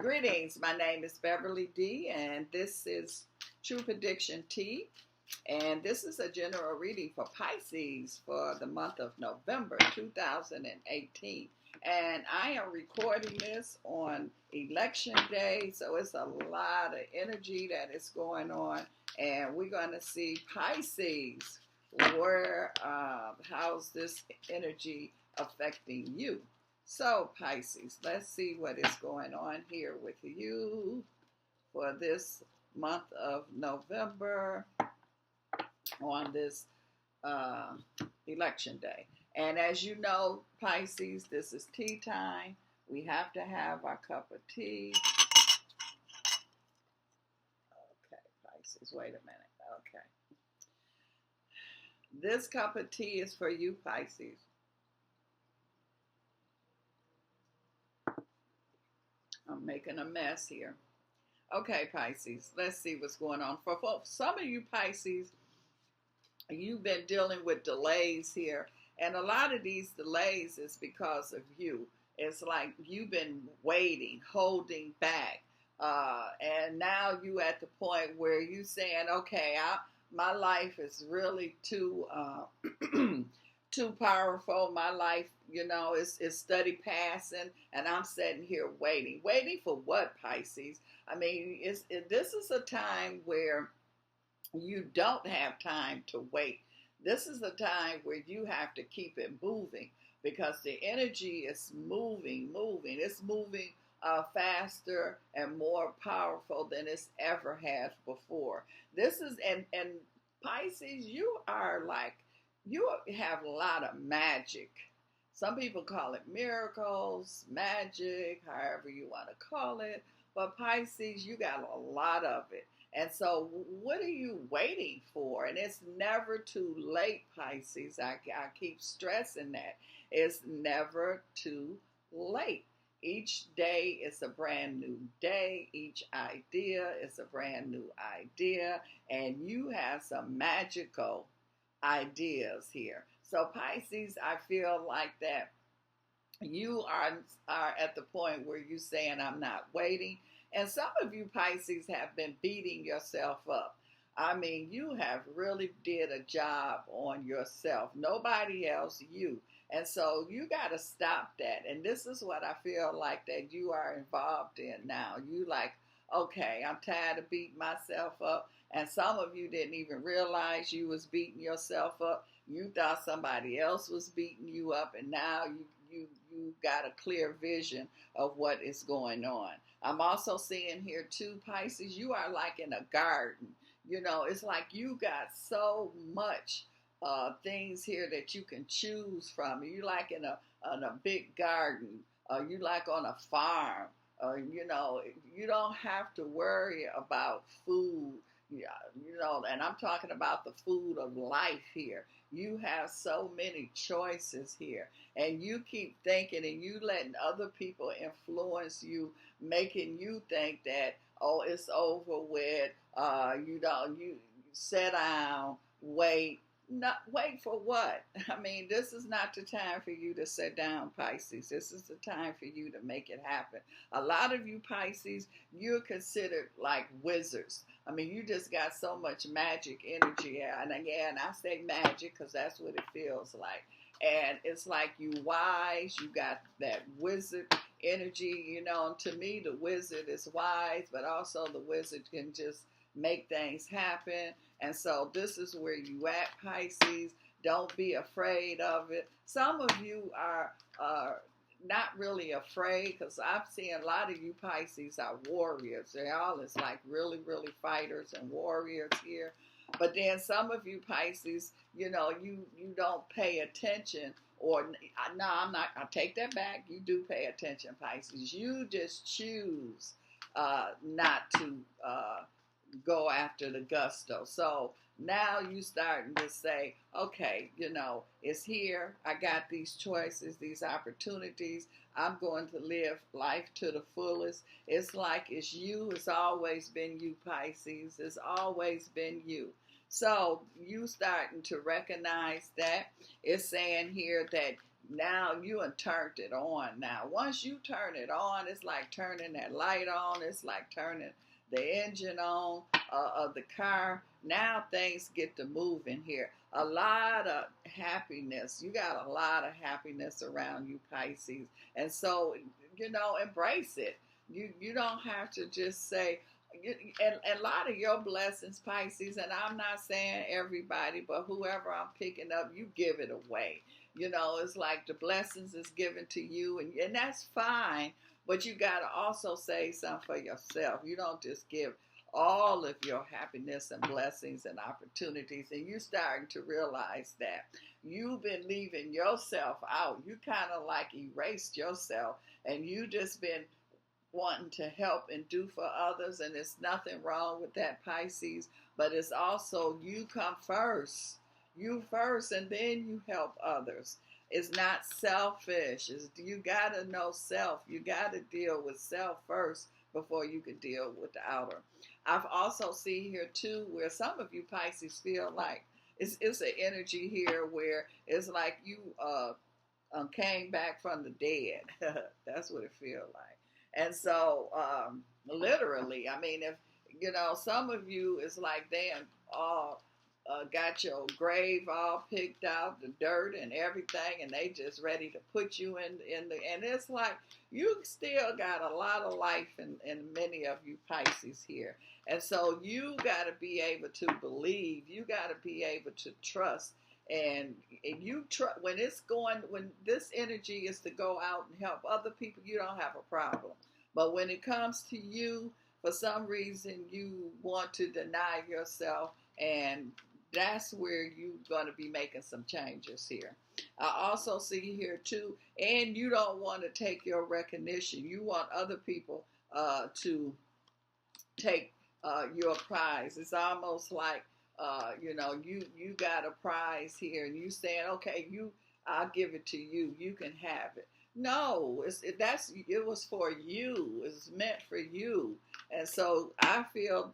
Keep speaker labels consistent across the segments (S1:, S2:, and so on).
S1: Greetings, my name is Beverly D, and this is True Prediction Tea. And this is a general reading for Pisces for the month of November 2018. And I am recording this on election day, so it's a lot of energy that is going on. And we're going to see Pisces, how's this energy affecting you? So, Pisces, let's see what is going on here with you for this month of November on this election day. And as you know, Pisces, this is tea time. We have to have our cup of tea. Okay, Pisces, wait a minute. Okay. This cup of tea is for you, Pisces. I'm making a mess here. Okay, Pisces, let's see what's going on. For some of you Pisces, you've been dealing with delays here. And a lot of these delays is because of you. It's like you've been waiting, holding back. And now you at the point where you saying, okay, my life is really too too powerful. My life, is steady passing, and I'm sitting here waiting. Waiting for what, Pisces? I mean, this is a time where you don't have time to wait. This is a time where you have to keep it moving because the energy is moving. It's moving faster and more powerful than it's ever has before. This is, and Pisces, you have a lot of magic. Some people call it miracles, magic, however you want to call it. But Pisces, you got a lot of it. And so what are you waiting for? And it's never too late, Pisces. I keep stressing that. It's never too late. Each day is a brand new day. Each idea is a brand new idea. And you have some magical ideas here. So Pisces, I feel like that you are at the point where you're saying, I'm not waiting. And some of you Pisces have been beating yourself up. I mean, you have really did a job on yourself. Nobody else, you. And so you got to stop that. And this is what I feel like that you are involved in now. You like, okay, I'm tired of beating myself up. And some of you didn't even realize you was beating yourself up. You thought somebody else was beating you up, and now you got a clear vision of what is going on. I'm also seeing here too, Pisces, you are like in a garden. It's like you got so much things here that you can choose from. You like in a big garden. You like on a farm. You don't have to worry about food. And I'm talking about the food of life here. You have so many choices here, and you keep thinking and you letting other people influence you, making you think that, oh, it's over with. You sit down, wait. Not wait for what? I mean, this is not the time for you to sit down, Pisces. This is the time for you to make it happen. A lot of you Pisces, you're considered like wizards. I mean, you just got so much magic energy. And again, I say magic because that's what it feels like. And it's like you wise, you got that wizard energy. To me, the wizard is wise, but also the wizard can just make things happen. And so this is where you at, Pisces. Don't be afraid of it. Some of you are not really afraid, because I've seen a lot of you Pisces are warriors. They all is like really, really fighters and warriors here. But then some of you Pisces, you don't pay attention. Or no, I'm not. I take that back. You do pay attention, Pisces. You just choose not to go after the gusto. So now you starting to say, okay, it's here. I got these choices, these opportunities. I'm going to live life to the fullest. It's like it's you. It's always been you, Pisces. It's always been you. So you starting to recognize that. It's saying here that now you have turned it on. Now, once you turn it on, it's like turning that light on. It's like turning the engine on of the car. Now things get to moving here. A lot of happiness. You got a lot of happiness around you, Pisces. And so, embrace it. You don't have to just say, and a lot of your blessings, Pisces, and I'm not saying everybody, but whoever I'm picking up, you give it away. It's like the blessings is given to you, and that's fine, but you got to also say something for yourself. You don't just give all of your happiness and blessings and opportunities, and you starting to realize that you've been leaving yourself out. You kind of like erased yourself, and you just been wanting to help and do for others, and there's nothing wrong with that, Pisces, but it's also you come first. You first, and then you help others. It's not selfish. You got to know self. You got to deal with self first before you can deal with the outer. I've also seen here too where some of you Pisces feel like it's an energy here where it's like you came back from the dead. That's what it feels like. And so, literally, I mean, if, some of you is like they all got your grave all picked out, the dirt and everything, and they just ready to put you and it's like you still got a lot of life in many of you Pisces here. And so you got to be able to believe, you got to be able to trust. And when this energy is to go out and help other people, you don't have a problem. But when it comes to you, for some reason, you want to deny yourself, and that's where you're going to be making some changes here. I also see here too, and you don't want to take your recognition. You want other people to take your prize. It's almost like you got a prize here, and you saying, okay, I'll give it to you. You can have it. No, it was for you. It's meant for you. And so I feel,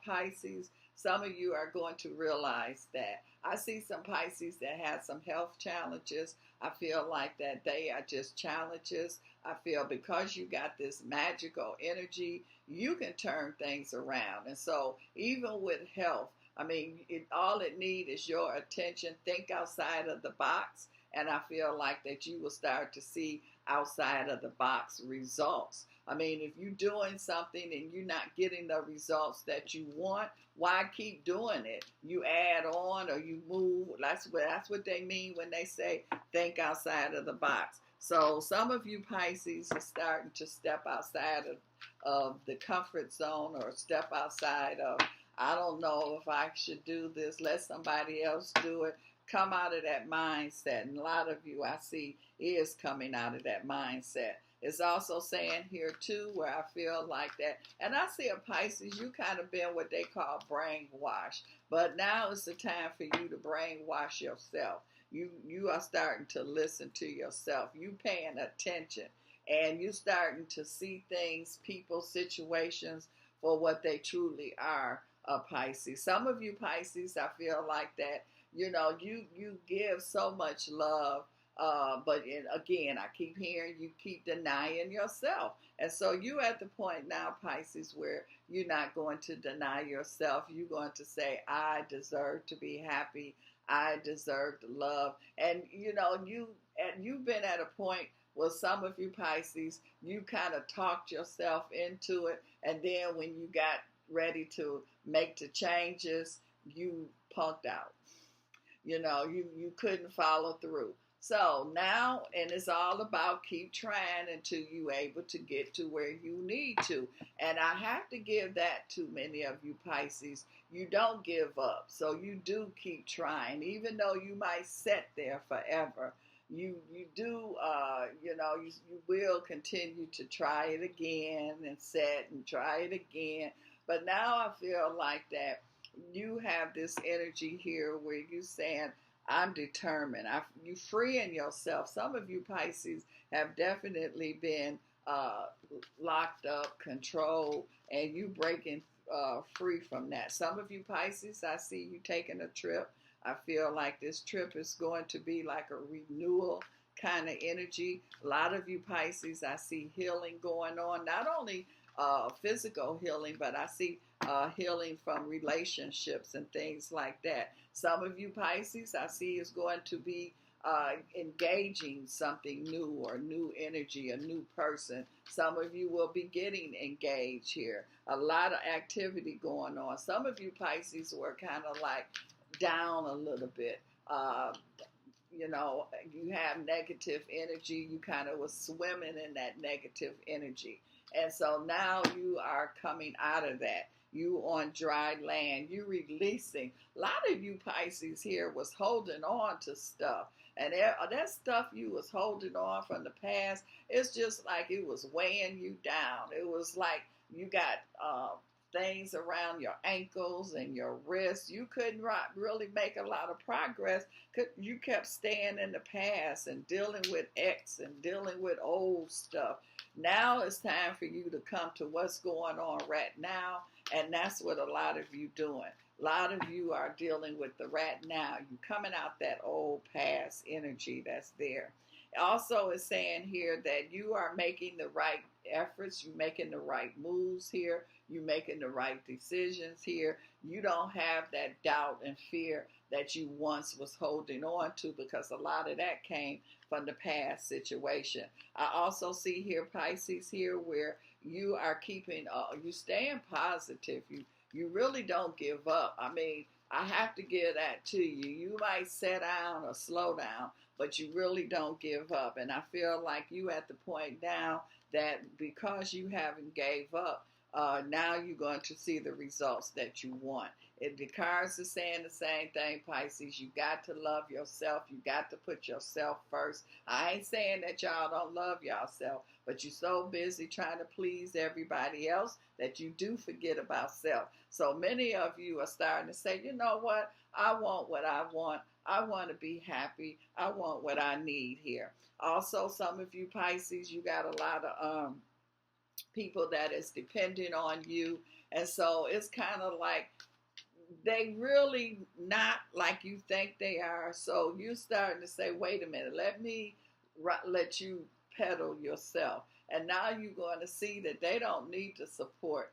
S1: Pisces, some of you are going to realize that. I see some Pisces that have some health challenges. I feel like that they are just challenges. I feel because you got this magical energy, you can turn things around. And so even with health, I mean, all it needs is your attention. Think outside of the box. And I feel like that you will start to see outside of the box results. I mean, if you're doing something and you're not getting the results that you want, why keep doing it? You add on or you move. That's what they mean when they say think outside of the box. So some of you Pisces are starting to step outside of the comfort zone, or step outside of, I don't know if I should do this, let somebody else do it. Come out of that mindset. And a lot of you I see is coming out of that mindset. It's also saying here too where I feel like that. And I see a Pisces, you kind of been what they call brainwashed. But now is the time for you to brainwash yourself. You are starting to listen to yourself. You paying attention. And you starting to see things, people, situations for what they truly are, Pisces. Some of you Pisces, I feel like that, you give so much love, but again, I keep hearing you keep denying yourself. And so you at the point now, Pisces, where you're not going to deny yourself. You're going to say, I deserve to be happy. I deserve to love. And, you've been at a point where some of you Pisces, you kind of talked yourself into it. And then when you got ready to make the changes, you punked out. You couldn't follow through. So now, and it's all about keep trying until you able to get to where you need to. And I have to give that to many of you Pisces. You don't give up. So you do keep trying, even though you might sit there forever. You do, you will continue to try it again and set and try it again. But now I feel like that you have this energy here where you saying, I'm determined. You freeing yourself. Some of you Pisces have definitely been locked up, controlled, and you breaking free from that. Some of you Pisces, I see you taking a trip. I feel like this trip is going to be like a renewal kind of energy. A lot of you Pisces, I see healing going on, not only physical healing, but I see healing from relationships and things like that. Some of you Pisces, I see is going to be engaging something new or new energy, a new person. Some of you will be getting engaged here. A lot of activity going on. Some of you Pisces were kind of like down a little bit. You know, you have negative energy. You kind of was swimming in that negative energy. And so now you are coming out of that. You on dry land. You releasing. A lot of you Pisces here was holding on to stuff. And that stuff you was holding on from the past, it's just like it was weighing you down. It was like you got things around your ankles and your wrists. You couldn't really make a lot of progress because you kept staying in the past and dealing with X and dealing with old stuff. Now it's time for you to come to what's going on right now, and that's what a lot of you doing. A lot of you are dealing with the right now. You coming out that old past energy that's there. Also, it's saying here that you are making the right efforts. You're making the right moves here. You're making the right decisions here. You don't have that doubt and fear that you once was holding on to, because a lot of that came from the past situation. I also see here, Pisces, here where you are keeping, you staying positive. You really don't give up. I mean, I have to give that to you. You might sit down or slow down, but you really don't give up. And I feel like you at the point now that because you haven't gave up, now you're going to see the results that you want. The cards are saying the same thing, Pisces. You got to love yourself. You got to put yourself first. I ain't saying that y'all don't love yourself, but you're so busy trying to please everybody else that you do forget about self. So many of you are starting to say, you know what? I want what I want. I want to be happy. I want what I need here. Also, some of you Pisces, you got a lot of people that is depending on you. And so it's kind of like they really not like you think they are. So you're starting to say, wait a minute, let me let you pedal yourself. And now you're going to see that they don't need the support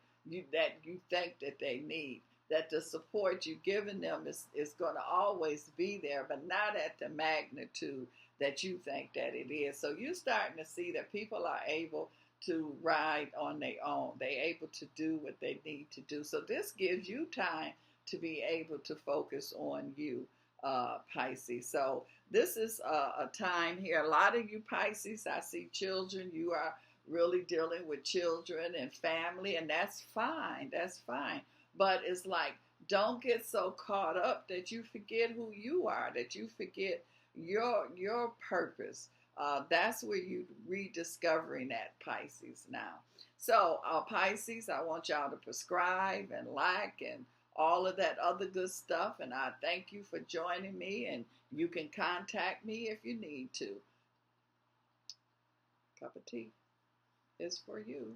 S1: that you think that they need. That the support you're giving them is going to always be there, but not at the magnitude that you think that it is. So you're starting to see that people are able to ride on their own. They're able to do what they need to do. So this gives you time to be able to focus on you, Pisces. So this is a time here. A lot of you Pisces, I see children. You are really dealing with children and family, and that's fine. That's fine. But it's like, don't get so caught up that you forget who you are, that you forget your purpose. That's where you rediscovering that, Pisces, now. So Pisces, I want y'all to prescribe and like and all of that other good stuff. And I thank you for joining me, and you can contact me if you need to. Cup of tea is for you.